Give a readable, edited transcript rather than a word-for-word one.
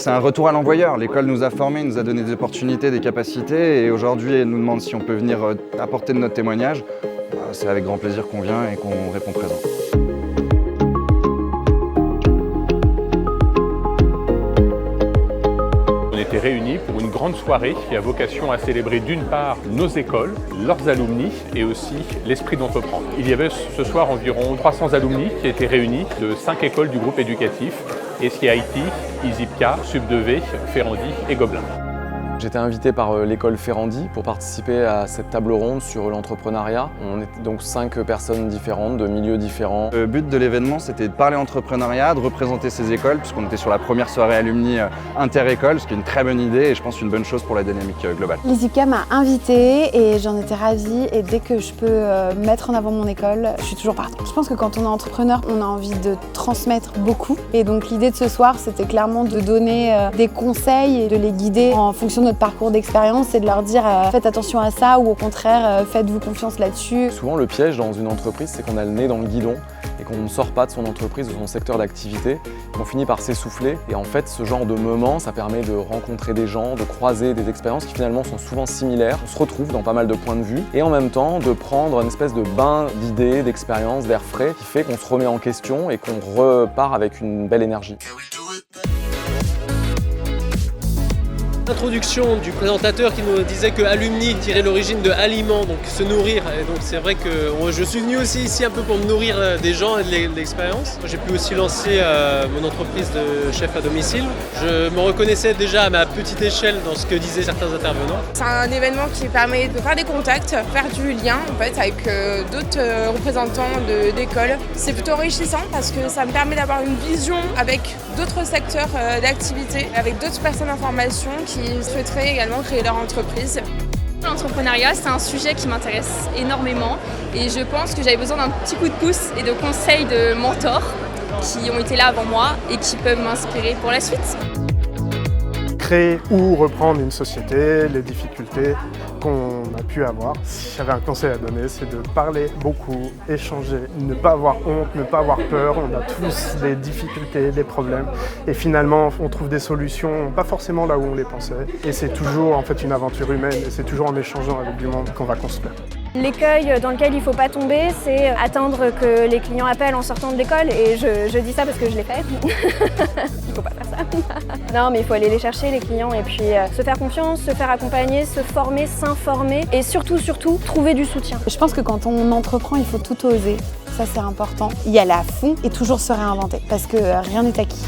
C'est un retour à l'envoyeur. L'école nous a formés, nous a donné des opportunités, des capacités et aujourd'hui elle nous demande si on peut venir apporter de notre témoignage. C'est avec grand plaisir qu'on vient et qu'on répond présent. On était réunis pour une grande soirée qui a vocation à célébrer d'une part nos écoles, leurs alumni et aussi l'esprit d'entreprendre. Il y avait ce soir environ 300 alumni qui étaient réunis de 5 écoles du groupe éducatif, SKIT, ISIPCA, Sub2V, Ferrandi et Gobelin. J'étais invité par l'école Ferrandi pour participer à cette table ronde sur l'entrepreneuriat. On était donc 5 personnes différentes, de milieux différents. Le but de l'événement, c'était de parler entrepreneuriat, de représenter ces écoles, puisqu'on était sur la première soirée alumni inter-école, ce qui est une très bonne idée et je pense une bonne chose pour la dynamique globale. L'ISIPCA m'a invitée et j'en étais ravie et dès que je peux mettre en avant mon école, je suis toujours partante. Je pense que quand on est entrepreneur, on a envie de transmettre beaucoup et donc l'idée de ce soir, c'était clairement de donner des conseils et de les guider en fonction de notre parcours d'expérience et de leur dire faites attention à ça ou au contraire faites-vous confiance là-dessus. Souvent le piège dans une entreprise, c'est qu'on a le nez dans le guidon et qu'on ne sort pas de son entreprise, de son secteur d'activité, qu'on finit par s'essouffler. Et en fait, ce genre de moment, ça permet de rencontrer des gens, de croiser des expériences qui finalement sont souvent similaires. On se retrouve dans pas mal de points de vue et en même temps de prendre une espèce de bain d'idées, d'expériences, d'air frais qui fait qu'on se remet en question et qu'on repart avec une belle énergie. L'introduction du présentateur qui nous disait que alumni tirait l'origine de aliment, donc se nourrir. Et donc c'est vrai que je suis venu aussi ici un peu pour me nourrir des gens et de l'expérience. J'ai pu aussi lancer mon entreprise de chef à domicile. Je me reconnaissais déjà à ma petite échelle dans ce que disaient certains intervenants. C'est un événement qui permet de faire des contacts, faire du lien en fait, avec d'autres représentants d'écoles. C'est plutôt enrichissant parce que ça me permet d'avoir une vision avec d'autres secteurs d'activité, avec d'autres personnes en formation qui souhaiteraient également créer leur entreprise. L'entrepreneuriat, c'est un sujet qui m'intéresse énormément et je pense que j'avais besoin d'un petit coup de pouce et de conseils de mentors qui ont été là avant moi et qui peuvent m'inspirer pour la suite. Créer ou reprendre une société, les difficultés qu'on a pu avoir. Si j'avais un conseil à donner, c'est de parler beaucoup, échanger, ne pas avoir honte, ne pas avoir peur. On a tous des difficultés, des problèmes et finalement on trouve des solutions, pas forcément là où on les pensait. Et c'est toujours en fait une aventure humaine et c'est toujours en échangeant avec du monde qu'on va construire. L'écueil dans lequel il ne faut pas tomber, c'est attendre que les clients appellent en sortant de l'école et je dis ça parce que je l'ai fait. Il ne faut pas faire ça. Non mais il faut aller les chercher les clients et puis se faire confiance, se faire accompagner, se former, s'informer et surtout trouver du soutien. Je pense que quand on entreprend, il faut tout oser. Ça c'est important. Y aller à fond et toujours se réinventer parce que rien n'est acquis.